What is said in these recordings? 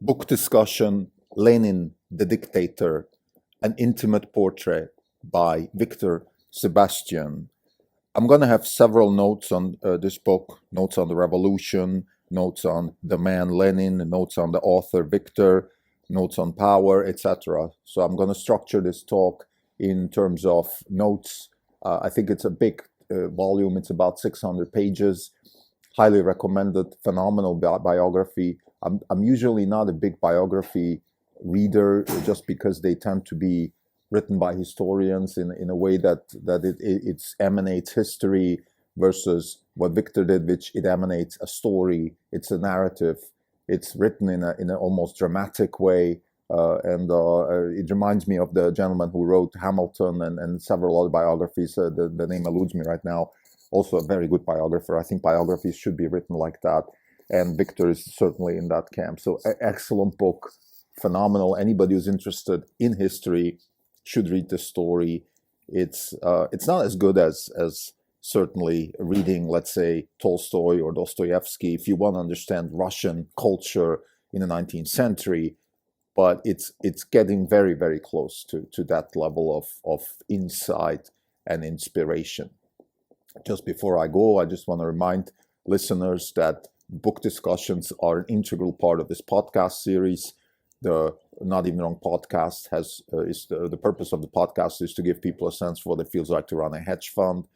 Book discussion, Lenin, the Dictator, an intimate portrait by Victor Sebestyen. I'm going to have several notes on this book, notes on the revolution, notes on the man Lenin, notes on the author Victor, notes on power, etc. So I'm going to structure this talk in terms of notes. I think it's a big volume. It's about 600 pages. Highly recommended, phenomenal biography. I'm usually not a big biography reader just because they tend to be written by historians in a way that it emanates history versus what Victor did, which it emanates a story. It's a narrative. It's written in an almost dramatic way. And it reminds me of the gentleman who wrote Hamilton and several other biographies. The name eludes me right now. Also a very good biographer. I think biographies should be written like that. And Victor is certainly in that camp. So excellent book, phenomenal. Anybody who's interested in history should read the story. It's not as good as certainly reading, let's say, Tolstoy or Dostoevsky if you want to understand Russian culture in the 19th century. But it's getting very, very close to that level of insight and inspiration. Just before I go, I just want to remind listeners that book discussions are an integral part of this podcast series. The Not Even Wrong podcast is the purpose of the podcast is to give people a sense for what it feels like to run a hedge fund.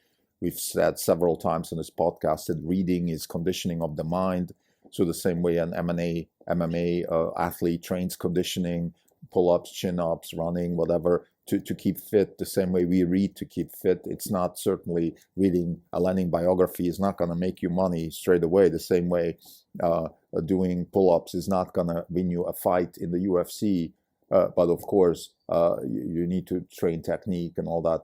We've said several times in this podcast that reading is conditioning of the mind. So the same way an MMA athlete trains conditioning, pull-ups, chin-ups, running, whatever, to keep fit, the same way we read to keep fit. It's not certainly reading a Lenin biography is not going to make you money straight away, the same way doing pull-ups is not going to win you a fight in the UFC. But of course, you need to train technique and all that.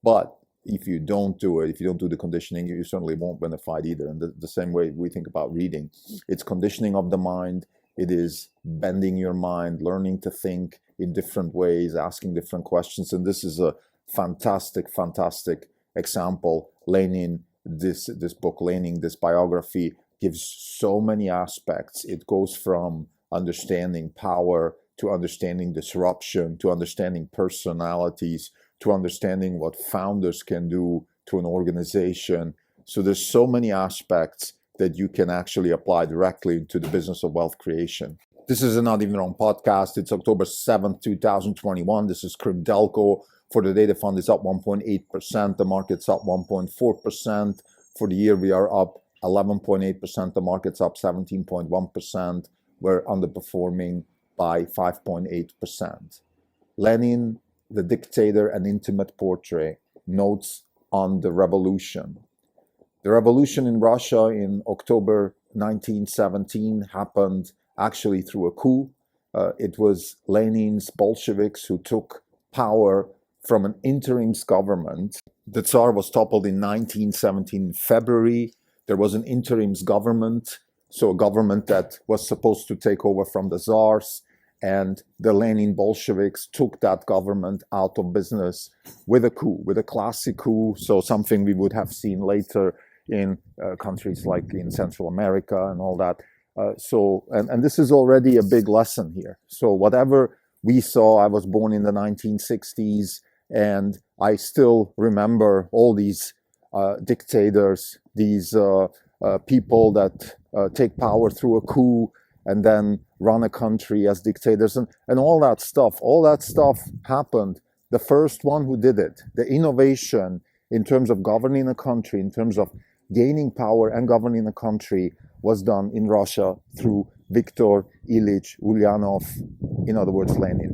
But if you don't do it, if you don't do the conditioning, you certainly won't win a fight either. And the same way we think about reading. It's conditioning of the mind. It is bending your mind, learning to think in different ways, asking different questions. And this is a fantastic, fantastic example. Lenin, this book, Lenin, this biography, gives so many aspects. It goes from understanding power to understanding disruption, to understanding personalities, to understanding what founders can do to an organization. So there's so many aspects that you can actually apply directly to the business of wealth creation. This is a Not Even Wrong podcast. It's October 7th, 2021. This is Krim Delco. For the day, the fund is up 1.8%. The market's up 1.4%. For the year, we are up 11.8%. The market's up 17.1%. We're underperforming by 5.8%. Lenin, the Dictator, an intimate portrait, notes on the revolution. The revolution in Russia in October 1917 happened actually through a coup. It was Lenin's Bolsheviks who took power from an interim government. The Tsar was toppled in 1917 in February. There was an interim government, so a government that was supposed to take over from the Tsars. And the Lenin Bolsheviks took that government out of business with a coup, with a classic coup. So something we would have seen later in countries like in Central America and all that. And this is already a big lesson here. So whatever we saw, I was born in the 1960s, and I still remember all these dictators, these people that take power through a coup and then run a country as dictators and all that stuff. All that stuff happened. The first one who did it, the innovation in terms of governing a country, in terms of gaining power and governing a country, was done in Russia through Viktor Ilyich Ulyanov, in other words, Lenin.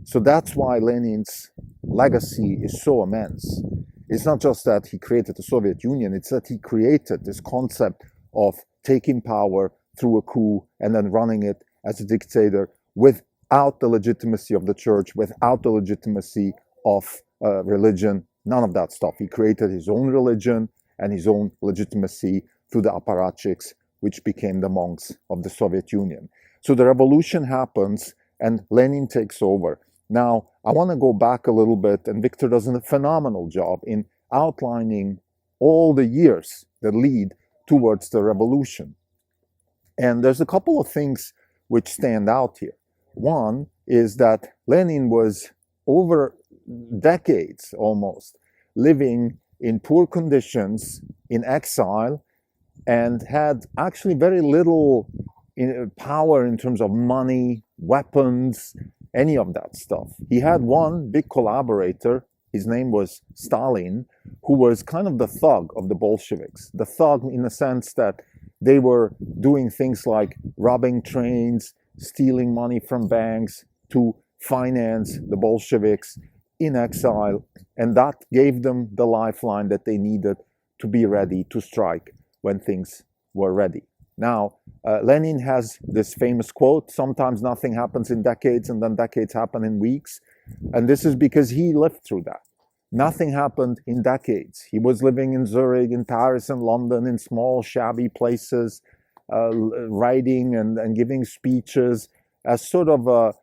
So that's why Lenin's legacy is so immense. It's not just that he created the Soviet Union, it's that he created this concept of taking power through a coup and then running it as a dictator without the legitimacy of the church, without the legitimacy of religion, none of that stuff. He created his own religion and his own legitimacy through the apparatchiks, which became the monks of the Soviet Union. So the revolution happens and Lenin takes over. Now, I want to go back a little bit, and Victor does a phenomenal job in outlining all the years that lead towards the revolution. And there's a couple of things which stand out here. One is that Lenin was over decades almost living in poor conditions, in exile, and had actually very little power in terms of money, weapons, any of that stuff. He had one big collaborator. His name was Stalin, who was kind of the thug of the Bolsheviks. The thug in the sense that they were doing things like robbing trains, stealing money from banks to finance the Bolsheviks in exile. And that gave them the lifeline that they needed to be ready to strike when things were ready. Now, Lenin has this famous quote, sometimes nothing happens in decades and then decades happen in weeks. And this is because he lived through that. Nothing happened in decades. He was living in Zurich, in Paris, and London, in small, shabby places, writing and giving speeches as sort of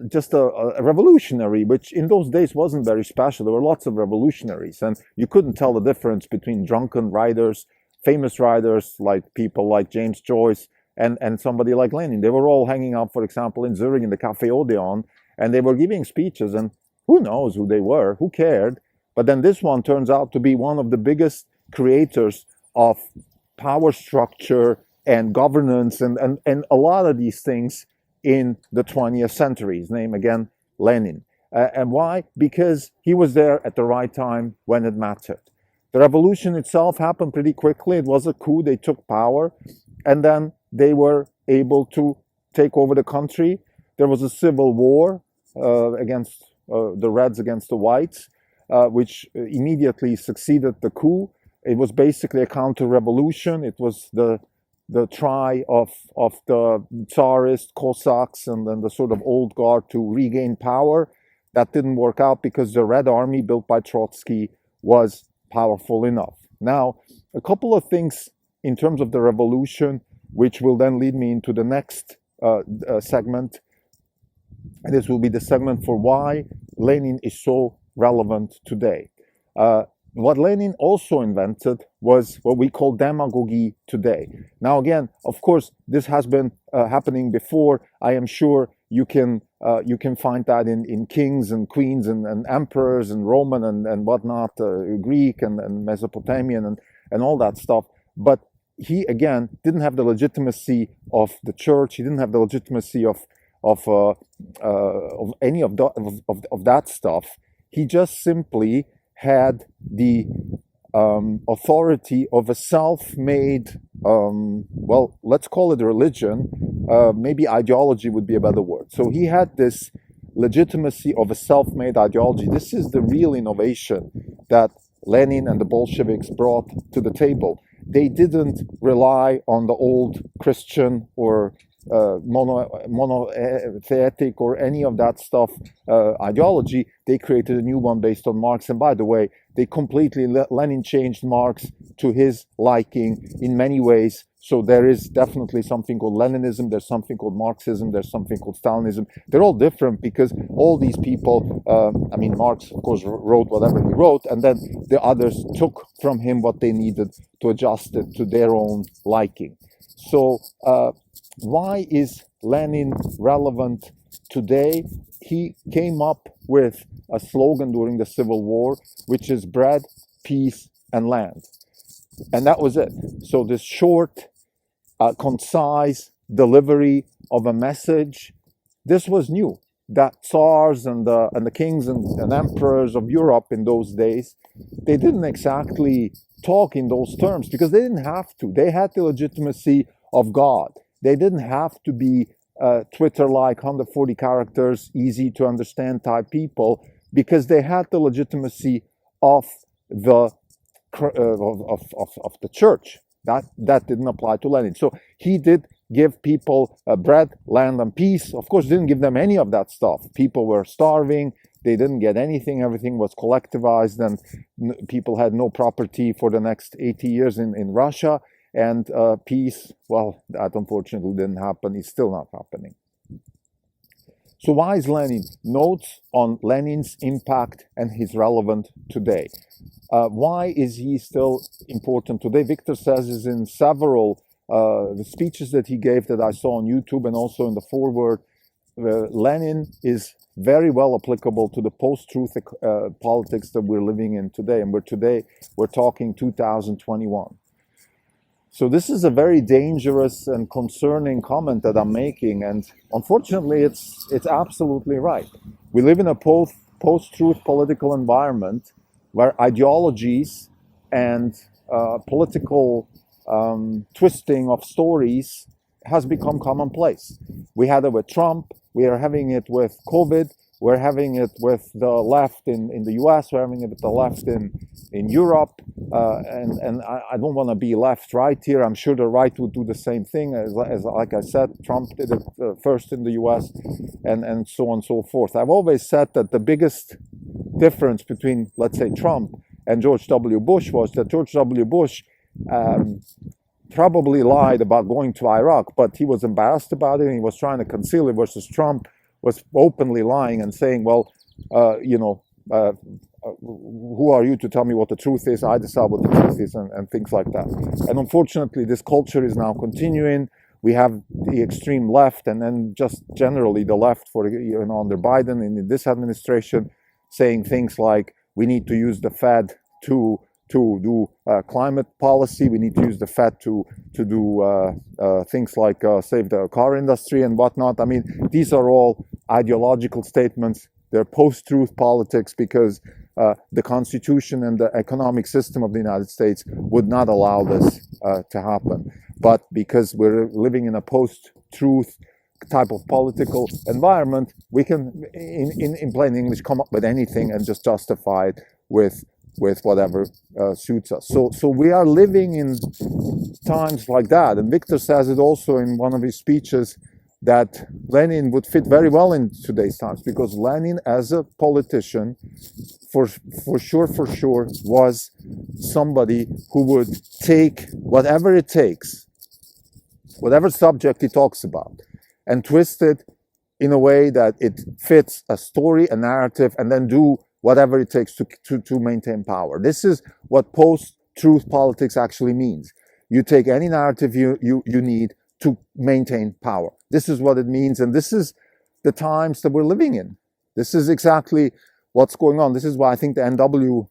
just a revolutionary, which in those days wasn't very special. There were lots of revolutionaries, and you couldn't tell the difference between drunken writers, famous writers like people like James Joyce, and somebody like Lenin. They were all hanging out, for example, in Zurich in the Café Odeon, and they were giving speeches, and who knows who they were, who cared? But then this one turns out to be one of the biggest creators of power structure and governance and a lot of these things in the 20th century. His name again, Lenin. And why? Because he was there at the right time when it mattered. The revolution itself happened pretty quickly. It was a coup. They took power, and then they were able to take over the country. There was a civil war against the Reds against the Whites, which immediately succeeded the coup. It was basically a counter-revolution. It was the try of the Tsarist Cossacks and then the sort of old guard to regain power. That didn't work out because the Red Army built by Trotsky was powerful enough. Now, a couple of things in terms of the revolution, which will then lead me into the next segment. And this will be the segment for why Lenin is so relevant today. What Lenin also invented was what we call demagogy today. Now, again, of course, this has been happening before. I am sure you can find that in kings and queens and emperors and Roman and whatnot, Greek and Mesopotamian and all that stuff. But he, again, didn't have the legitimacy of the church. He didn't have the legitimacy of any of that stuff. He just simply had the authority of a self-made, well, let's call it a religion. Maybe ideology would be a better word. So he had this legitimacy of a self-made ideology. This is the real innovation that Lenin and the Bolsheviks brought to the table. They didn't rely on the old Christian or monotheistic or any of that stuff ideology. They created a new one based on Marx. And by the way, they completely, Lenin changed Marx to his liking in many ways. So there is definitely something called Leninism, there's something called Marxism, there's something called Stalinism. They're all different because all these people, I mean, Marx, of course, wrote whatever he wrote, and then the others took from him what they needed to adjust it to their own liking. So why is Lenin relevant today? He came up with a slogan during the Civil War, which is bread, peace, and land. And that was it. So this short, concise delivery of a message, this was new. That Tsars and the kings and emperors of Europe in those days, they didn't exactly talk in those terms because they didn't have to. They had the legitimacy of God. They didn't have to be Twitter-like 140 characters, easy to understand type people, because they had the legitimacy of the church. That didn't apply to Lenin. So he did give people bread, land, and peace. Of course, didn't give them any of that stuff. People were starving. They didn't get anything. Everything was collectivized, and people had no property for the next 80 years in Russia. And peace, well, that unfortunately didn't happen. It's still not happening. So why is Lenin? Notes on Lenin's impact and his relevant today. Why is he still important today? Victor says is in several the speeches that he gave that I saw on YouTube and also in the foreword, Lenin is very well applicable to the post-truth politics that we're living in today. And we're talking 2021. So this is a very dangerous and concerning comment that I'm making, and unfortunately, it's absolutely right. We live in a post-truth political environment where ideologies and political twisting of stories has become commonplace. We had it with Trump. We are having it with COVID. We're having it with the left in the US. We're having it with the left in Europe. And I don't want to be left-right here. I'm sure the right would do the same thing. As like I said, Trump did it first in the US and so on and so forth. I've always said that the biggest difference between, let's say, Trump and George W. Bush was that George W. Bush probably lied about going to Iraq, but he was embarrassed about it and he was trying to conceal it, versus Trump was openly lying and saying, well, who are you to tell me what the truth is? I decide what the truth is, and things like that. And unfortunately, this culture is now continuing. We have the extreme left, and then just generally the left under Biden in this administration, saying things like, we need to use the Fed to do climate policy. We need to use the Fed to do things like save the car industry and whatnot. I mean, these are all ideological statements. They're post-truth politics because the Constitution and the economic system of the United States would not allow this to happen. But because we're living in a post-truth type of political environment, we can, in plain English, come up with anything and just justify it with whatever suits us. So we are living in times like that. And Victor says it also in one of his speeches, that Lenin would fit very well in today's times, because Lenin, as a politician, for sure, was somebody who would take whatever it takes, whatever subject he talks about, and twist it in a way that it fits a story, a narrative, and then do whatever it takes to maintain power. This is what post-truth politics actually means. You take any narrative you need to maintain power. This is what it means, and this is the times that we're living in. This is exactly what's going on. This is why I think the NLW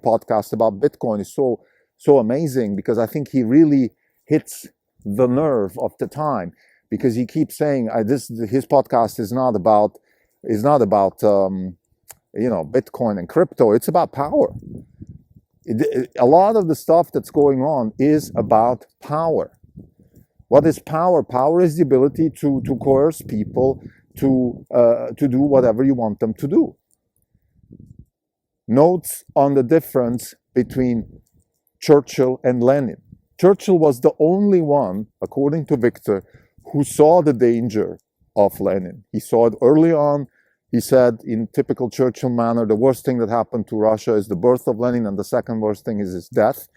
podcast about Bitcoin is so amazing, because I think he really hits the nerve of the time, because he keeps saying his podcast is not about Bitcoin and crypto. It's about power. A lot of the stuff that's going on is about power. What is power? Power is the ability to coerce people to do whatever you want them to do. Notes on the difference between Churchill and Lenin. Churchill was the only one, according to Victor, who saw the danger of Lenin. He saw it early on. He said, in typical Churchill manner, the worst thing that happened to Russia is the birth of Lenin, and the second worst thing is his death.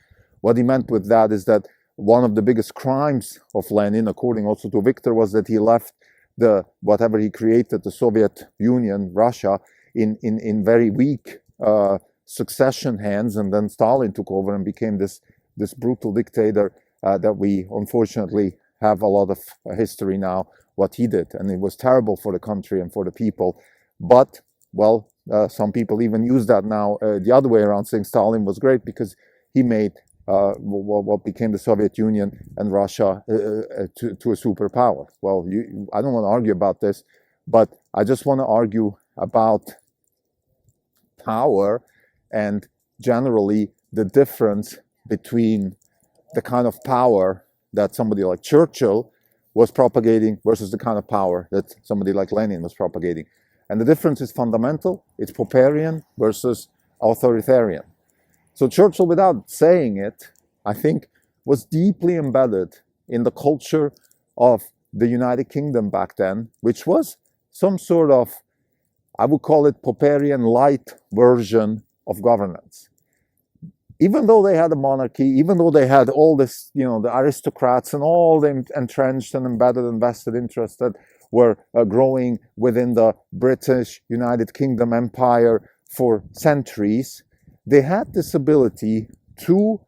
What he meant with that is that one of the biggest crimes of Lenin, according also to Victor, was that he left whatever he created, the Soviet Union, Russia, in very weak succession hands, and then Stalin took over and became this brutal dictator that we unfortunately have a lot of history now, what he did. And it was terrible for the country and for the people. But, well, some people even use that now the other way around, saying Stalin was great because he made what became the Soviet Union and Russia to a superpower. Well, I don't want to argue about this, but I just want to argue about power and generally the difference between the kind of power that somebody like Churchill was propagating versus the kind of power that somebody like Lenin was propagating. And the difference is fundamental. It's Popperian versus authoritarian. So Churchill, without saying it, I think, was deeply embedded in the culture of the United Kingdom back then, which was some sort of, I would call it Popperian light version of governance. Even though they had a monarchy, even though they had all this, the aristocrats and all the entrenched and embedded and vested interests that were growing within the British United Kingdom Empire for centuries, they had this ability to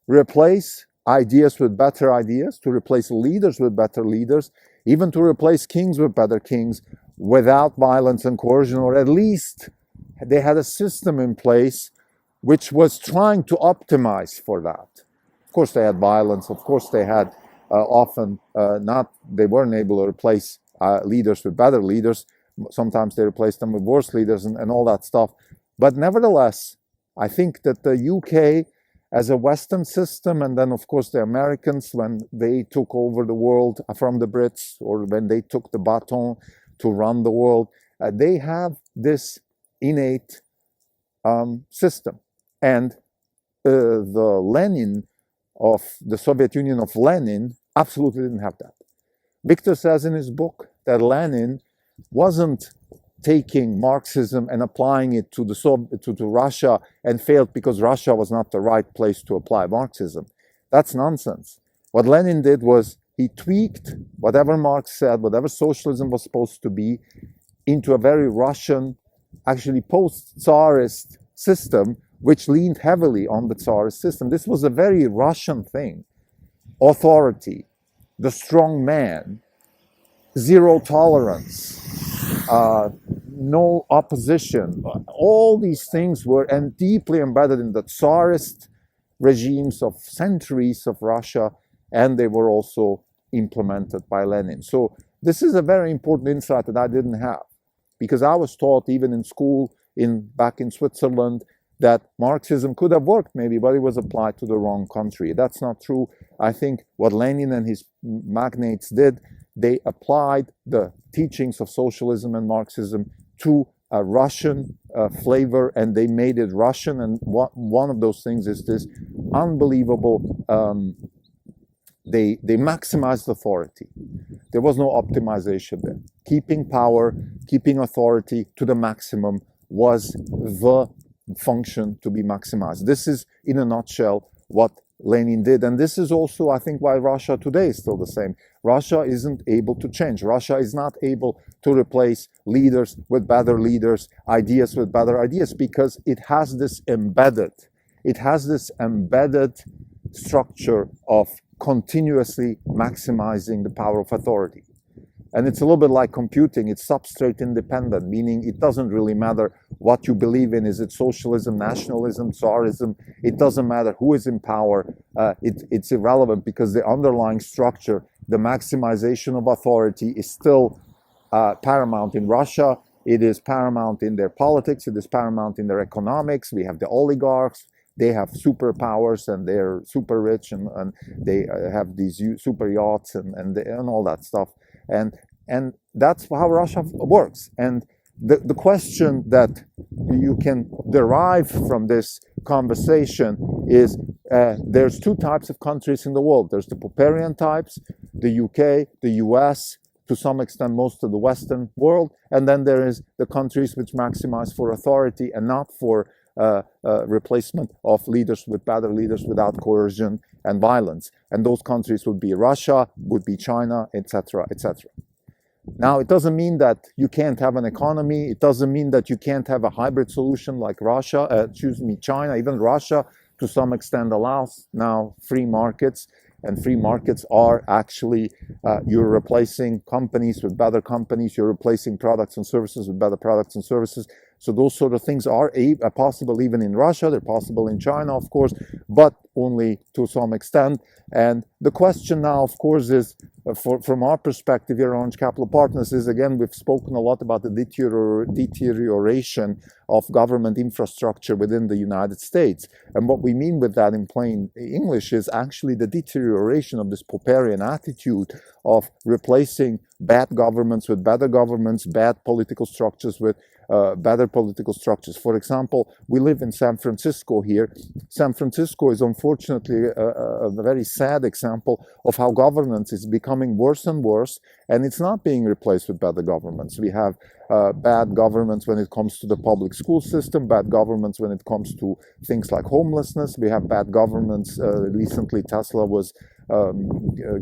replace ideas with better ideas, to replace leaders with better leaders, even to replace kings with better kings without violence and coercion, or at least they had a system in place which was trying to optimize for that. Of course, they had violence. Of course, they had often they weren't able to replace leaders with better leaders. Sometimes they replaced them with worse leaders and all that stuff. But nevertheless, I think that the UK as a Western system, and then of course the Americans, when they took over the world from the Brits, or when they took the baton to run the world, they have this innate system. And the Lenin of the Soviet Union of Lenin absolutely didn't have that. Victor says in his book that Lenin wasn't taking Marxism and applying it to Russia and failed because Russia was not the right place to apply Marxism. That's nonsense. What Lenin did was he tweaked whatever Marx said, whatever socialism was supposed to be, into a very Russian, actually post-Tsarist system, which leaned heavily on the Tsarist system. This was a very Russian thing. Authority, the strong man, zero tolerance, no opposition. All these things were deeply embedded in the Tsarist regimes of centuries of Russia, and they were also implemented by Lenin. So this is a very important insight that I didn't have, because I was taught even in school back in Switzerland that Marxism could have worked maybe, but it was applied to the wrong country. That's not true. I think what Lenin and his magnates did, they applied the teachings of socialism and Marxism to a Russian flavor, and they made it Russian. And one of those things is this unbelievable, they maximized authority. There was no optimization there. Keeping power, keeping authority to the maximum was the function to be maximized. This is, in a nutshell, what Lenin did. And this is also, I think, why Russia today is still the same. Russia isn't able to change. Russia is not able to replace leaders with better leaders, ideas with better ideas, because it has this embedded structure of continuously maximizing the power of authority. And it's a little bit like computing. It's substrate independent, meaning it doesn't really matter what you believe in. Is it socialism, nationalism, Tsarism? It doesn't matter who is in power. It's irrelevant, because the underlying structure, the maximization of authority, is still paramount in Russia. It is paramount in their politics. It is paramount in their economics. We have the oligarchs. They have superpowers, and they're super rich, and they have these super yachts and all that stuff. And that's how Russia works. And the question that you can derive from this conversation is there's two types of countries in the world. There's the Popperian types, the UK, the US, to some extent most of the Western world. And then there is the countries which maximize for authority and not for replacement of leaders with better leaders without coercion and violence. And those countries would be Russia, would be China, etc., etc. Now, it doesn't mean that you can't have an economy. It doesn't mean that you can't have a hybrid solution like China. Even Russia, to some extent, allows now free markets. And free markets are actually, you're replacing companies with better companies. You're replacing products and services with better products and services. So those sort of things are possible even in Russia. They're possible in China, of course, but only to some extent. And the question now, of course, is, from our perspective here at Orange Capital Partners, is, again, we've spoken a lot about the deterioration of government infrastructure within the United States. And what we mean with that in plain English is actually the deterioration of this Popperian attitude of replacing bad governments with better governments, bad political structures with better political structures. For example, we live in San Francisco here. San Francisco is unfortunately a very sad example of how governance is becoming worse and worse, and it's not being replaced with better governments. We have bad governments when it comes to the public school system, bad governments when it comes to things like homelessness. We have bad governments. Recently, Tesla was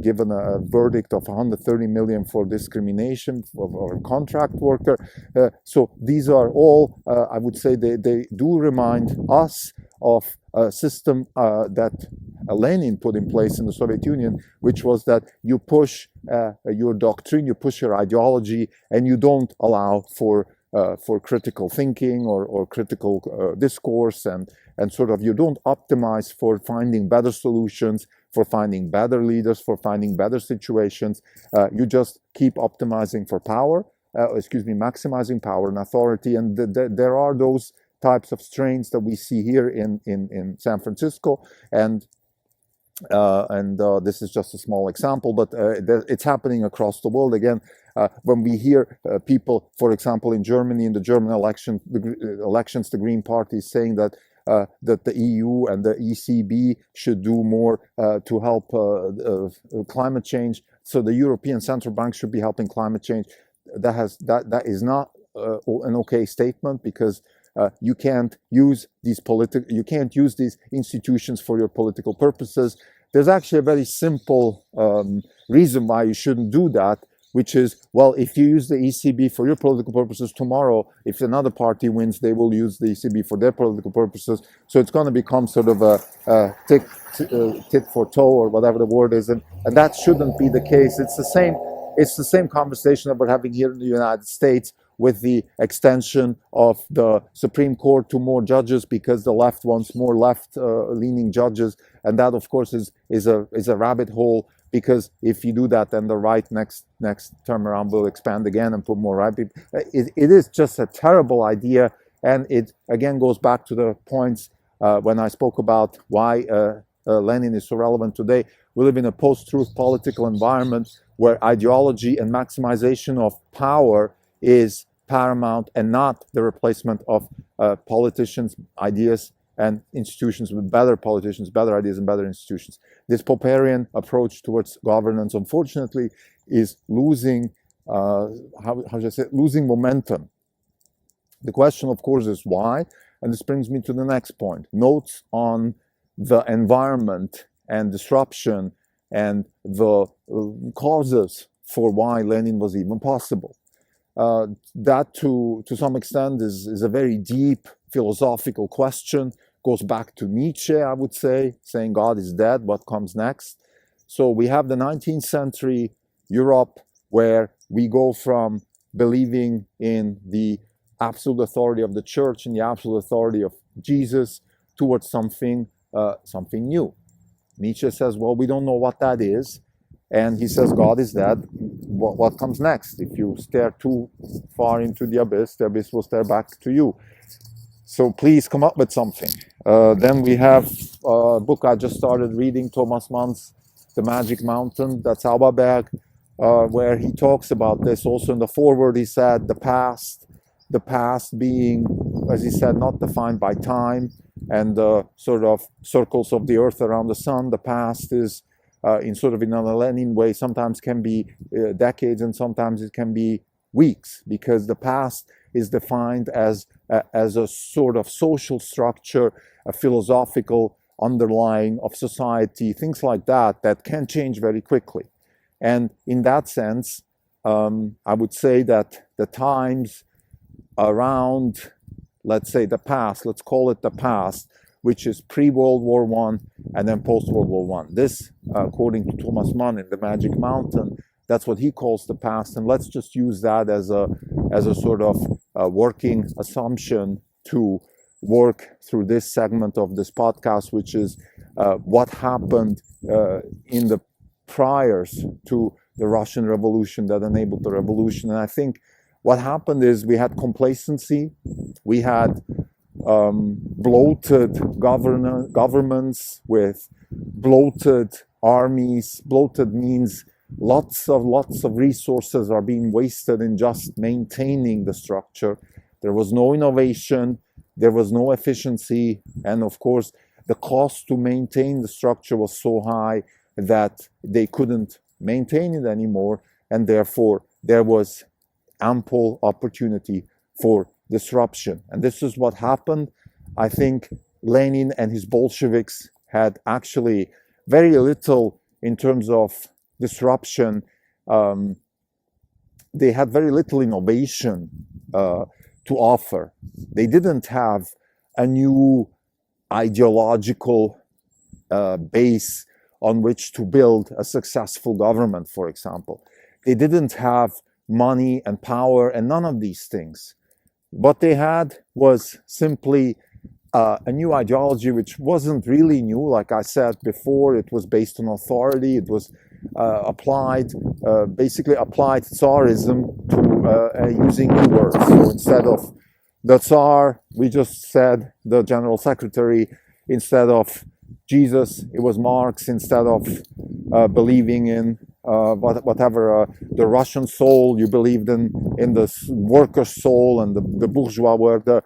given a verdict of 130 million for discrimination of a contract worker. So these are all, I would say, they do remind us of a system that Lenin put in place in the Soviet Union, which was that you push your doctrine, you push your ideology, and you don't allow for critical thinking or critical discourse, and sort of you don't optimize for finding better solutions, for finding better leaders, for finding better situations. You just keep optimizing for power, maximizing power and authority. And there are those types of strains that we see here in San Francisco, and this is just a small example, but it's happening across the world. Again, when we hear people, for example, in Germany, in the German elections, the Green Party is saying that the EU and the ECB should do more to help climate change. So the European Central Bank should be helping climate change. That is not an okay statement, because you can't use these institutions for your political purposes. There's actually a very simple reason why you shouldn't do that, which is, well, if you use the ECB for your political purposes tomorrow, if another party wins, they will use the ECB for their political purposes. So it's going to become sort of a tit for toe, or whatever the word is, and that shouldn't be the case. It's the same conversation that we're having here in the United States with the extension of the Supreme Court to more judges, because the left wants more left-leaning judges, and that, of course, is a rabbit hole. Because if you do that, then the right next term around will expand again and put more right people. It is just a terrible idea, and it again goes back to the points when I spoke about why Lenin is so relevant today. We live in a post-truth political environment where ideology and maximization of power is paramount, and not the replacement of politicians' ideas and institutions with better politicians, better ideas, and better institutions. This Popperian approach towards governance, unfortunately, is losing, losing momentum. The question, of course, is why, and this brings me to the next point. Notes on the environment and disruption and the causes for why Lenin was even possible. That, to some extent, is a very deep philosophical question. Goes back to Nietzsche, I would say, saying God is dead, what comes next? So we have the 19th century Europe, where we go from believing in the absolute authority of the church and the absolute authority of Jesus towards something new. Nietzsche says, well, we don't know what that is. And he says, God is dead. What comes next? If you stare too far into the abyss will stare back to you. So please come up with something. Then we have a book I just started reading, Thomas Mann's The Magic Mountain, that's Zauberberg, where he talks about this. Also in the foreword, he said the past being, as he said, not defined by time and the sort of circles of the earth around the sun. The past is, in a Lenin way, sometimes can be decades, and sometimes it can be weeks, because the past is defined as a sort of social structure, a philosophical underlying of society, things like that can change very quickly. And in that sense, I would say that the times around, let's say, the past, let's call it the past, which is pre-World War I and then post-World War I. This, according to Thomas Mann in The Magic Mountain, that's what he calls the past, and let's just use that as a sort of working assumption to work through this segment of this podcast, which is what happened in the priors to the Russian Revolution that enabled the revolution. And I think what happened is we had complacency, we had bloated governments with bloated armies. Bloated means lots of resources are being wasted in just maintaining the structure. There was no innovation, there was no efficiency, and of course the cost to maintain the structure was so high that they couldn't maintain it anymore, and therefore there was ample opportunity for disruption. And this is what happened. I think Lenin and his Bolsheviks had actually very little in terms of disruption. They had very little innovation to offer. They didn't have a new ideological base on which to build a successful government, for example. They didn't have money and power and none of these things. What they had was simply a new ideology, which wasn't really new. Like I said before, it was based on authority. It was basically applied Tsarism to using new words. So instead of the Tsar, we just said the General Secretary. Instead of Jesus, it was Marx. Instead of believing in whatever the Russian soul, you believed in the worker soul, and the bourgeois were the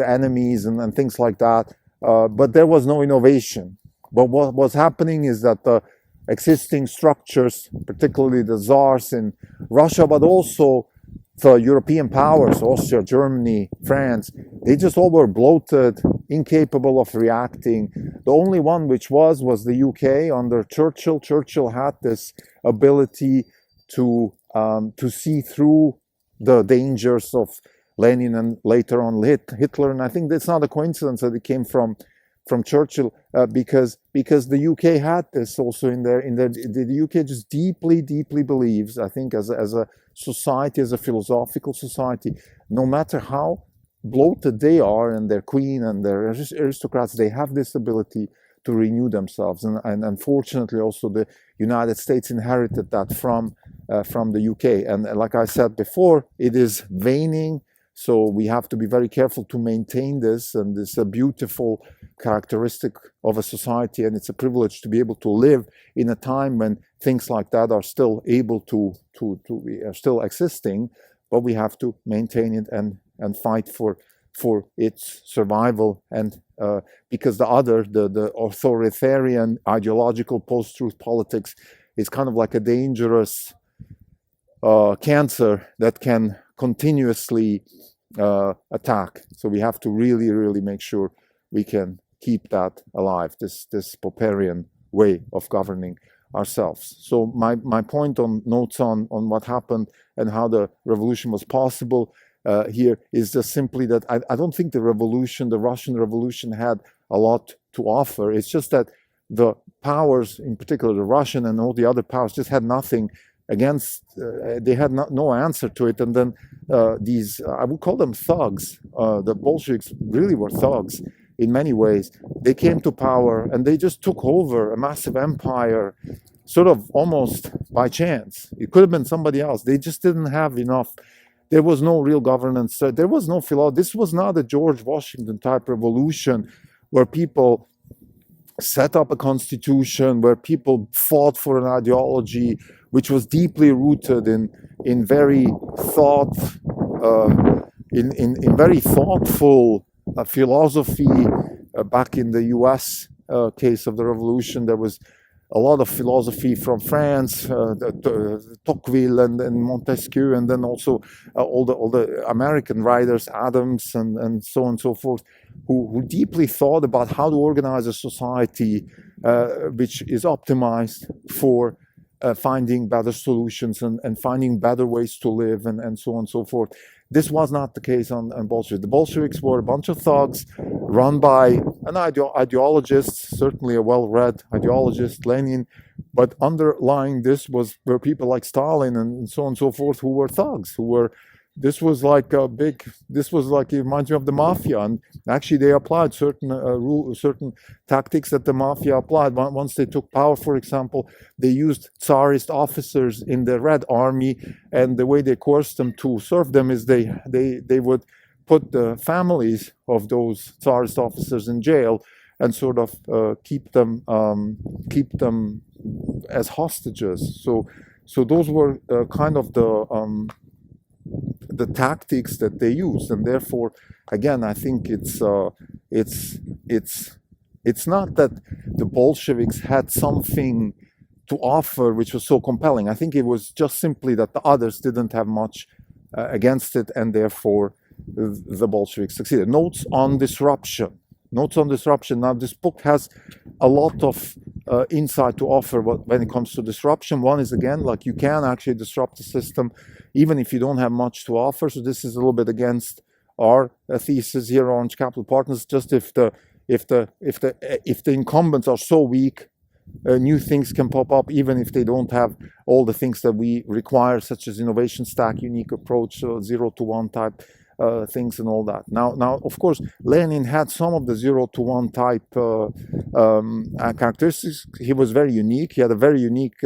enemies and things like that. But there was no innovation. But what was happening is that the existing structures, particularly the czars in Russia, but also the European powers, Austria, Germany, France, they just all were bloated, incapable of reacting. The only one which was the UK under Churchill. Churchill had this ability to see through the dangers of Lenin and later on Hitler. And I think that's not a coincidence that it came from Churchill, because the UK had this also in there. The UK just deeply believes, I think, as a society, as a philosophical society, no matter how bloated they are and their queen and their aristocrats, they have this ability to renew themselves. And unfortunately, also the United States inherited that from the UK. And like I said before, it is waning. So we have to be very careful to maintain this, and this is a beautiful characteristic of a society, and it's a privilege to be able to live in a time when things like that are still able to are still existing, but we have to maintain it and fight for its survival. And because the authoritarian ideological post-truth politics is kind of like a dangerous cancer that can continuously attack. So we have to really make sure we can keep that alive, this Popperian way of governing ourselves. So my point on notes on what happened and how the revolution was possible here is just simply that I don't think the Russian Revolution had a lot to offer. It's just that the powers, in particular the Russian and all the other powers, just had nothing against, they had no answer to it. And then these, I would call them thugs, the Bolsheviks really were thugs in many ways. They came to power and they just took over a massive empire, sort of almost by chance. It could have been somebody else. They just didn't have enough. There was no real governance. There was no philosophy. This was not a George Washington type revolution where people set up a constitution, where people fought for an ideology which was deeply rooted in very very thoughtful philosophy. Back in the U.S. Case of the revolution, there was a lot of philosophy from France, Tocqueville and Montesquieu, and then also all the American writers, Adams and so on and so forth, who deeply thought about how to organize a society which is optimized for finding better solutions and finding better ways to live and so on and so forth. This was not the case on Bolsheviks. The Bolsheviks were a bunch of thugs run by an ideologist, certainly a well-read ideologist, Lenin, but underlying this were people like Stalin and so on and so forth, who were thugs, this was like, it reminds me of the mafia. And actually they applied certain tactics that the mafia applied. Once they took power, for example, they used Tsarist officers in the Red Army, and the way they coerced them to serve them is they would put the families of those Tsarist officers in jail and sort of keep them as hostages. So those were kind of the tactics that they used, and therefore, again, I think it's not that the Bolsheviks had something to offer which was so compelling. I think it was just simply that the others didn't have much against it, and therefore the Bolsheviks succeeded. Notes on disruption. Now, this book has a lot of insight to offer when it comes to disruption. One is, again, like, you can actually disrupt the system even if you don't have much to offer. So this is a little bit against our thesis here, Orange Capital Partners. Just if the if the incumbents are so weak, new things can pop up, even if they don't have all the things that we require, such as innovation stack, unique approach, 0 to 1 type things and all that. Now, of course, Lenin had some of the 0 to 1 type characteristics. He was very unique. He had a very unique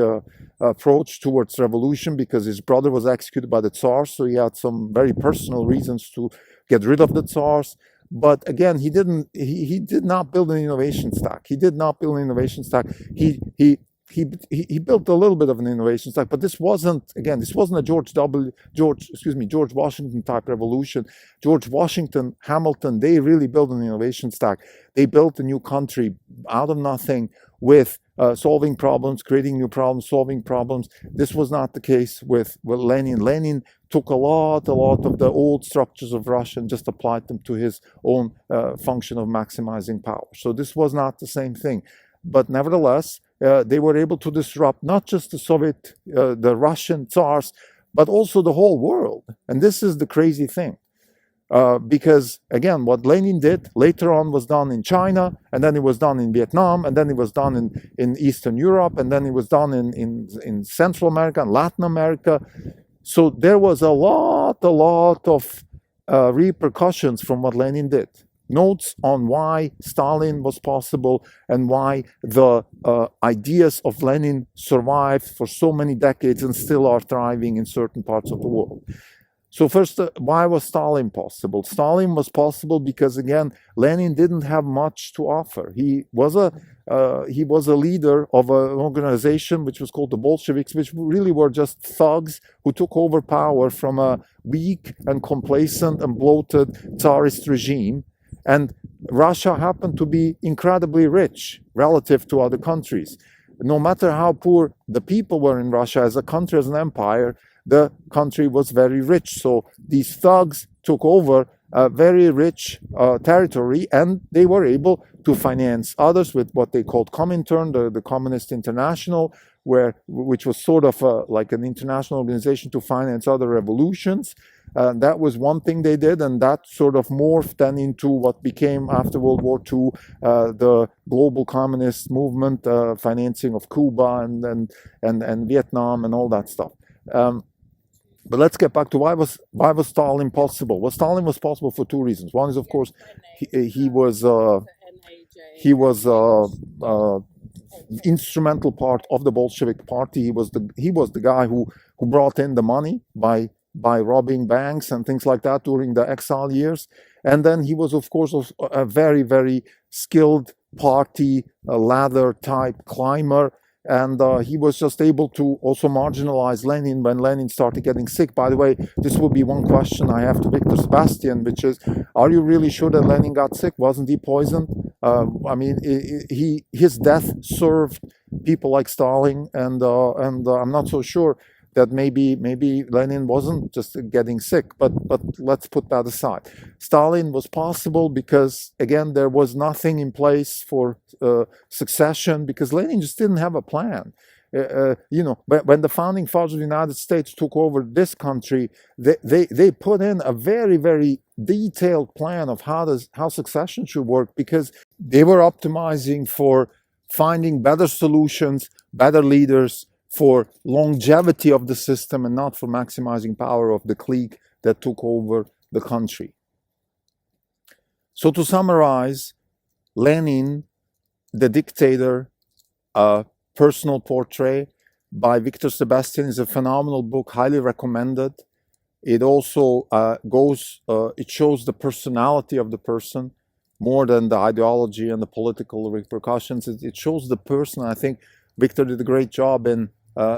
approach towards revolution because his brother was executed by the Tsar, so he had some very personal reasons to get rid of the Tsars. But again, he did not build an innovation stack. He did not build an innovation stack. He built a little bit of an innovation stack, but this wasn't a George Washington type revolution. George Washington, Hamilton, they really built an innovation stack. They built a new country out of nothing with solving problems, creating new problems, solving problems. This was not the case with Lenin. Lenin took a lot of the old structures of Russia and just applied them to his own function of maximizing power. So this was not the same thing. But nevertheless, they were able to disrupt not just the Russian Tsars, but also the whole world. And this is the crazy thing. Because again, what Lenin did later on was done in China, and then it was done in Vietnam, and then it was done in Eastern Europe, and then it was done in Central America and Latin America. So there was a lot of repercussions from what Lenin did. Notes on why Stalin was possible and why the ideas of Lenin survived for so many decades and still are thriving in certain parts of the world. So first, why was Stalin possible? Stalin was possible because, again, Lenin didn't have much to offer. He was a leader of an organization which was called the Bolsheviks, which really were just thugs who took over power from a weak and complacent and bloated Tsarist regime. And Russia happened to be incredibly rich relative to other countries. No matter how poor the people were in Russia as a country, as an empire, the country was very rich. So these thugs took over a very rich territory, and they were able to finance others with what they called Comintern, the Communist International, which was sort of like an international organization to finance other revolutions. That was one thing they did, and that sort of morphed then into what became, after World War II, the global communist movement, financing of Cuba and Vietnam and all that stuff. But let's get back to why was Stalin possible? Well, Stalin was possible for two reasons. One is, of course, he was instrumental part of the Bolshevik Party. He was the guy who brought in the money by robbing banks and things like that during the exile years. And then he was, of course, a very, very skilled party ladder type climber. And he was just able to also marginalize Lenin when Lenin started getting sick. By the way, this would be one question I have to Victor Sebestyen, which is, are you really sure that Lenin got sick? Wasn't he poisoned? I mean, his death served people like Stalin, and I'm not so sure that maybe Lenin wasn't just getting sick, but let's put that aside. Stalin was possible because, again, there was nothing in place for succession, because Lenin just didn't have a plan. When the founding fathers of the United States took over this country, they put in a very, very detailed plan of how succession should work, because they were optimizing for finding better solutions, better leaders, for longevity of the system, and not for maximizing power of the clique that took over the country. So to summarize, Lenin, the Dictator, a personal portrait by Victor Sebestyen, is a phenomenal book, highly recommended. It also it shows the personality of the person more than the ideology and the political repercussions. It shows the person. I think Victor did a great job in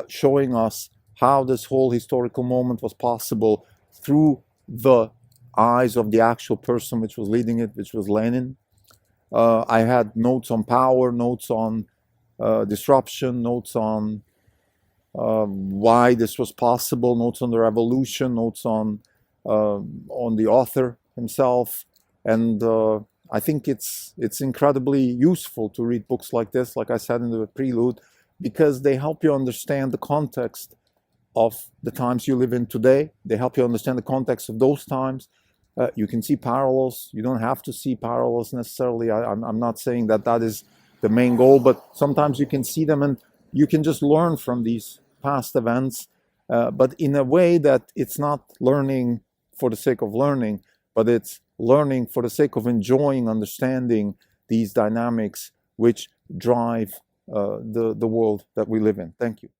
showing us how this whole historical moment was possible through the eyes of the actual person which was leading it, which was Lenin. I had notes on power, notes on disruption, notes on why this was possible, notes on the revolution, notes on the author himself, and I think it's incredibly useful to read books like this, like I said in the prelude, because they help you understand the context of the times you live in today. They help you understand the context of those times, You can see parallels. You don't have to see parallels necessarily. I'm not saying that that is the main goal, but sometimes you can see them and you can just learn from these past events, but in a way that it's not learning for the sake of learning, but it's learning for the sake of enjoying, understanding these dynamics which drive the world that we live in. Thank you.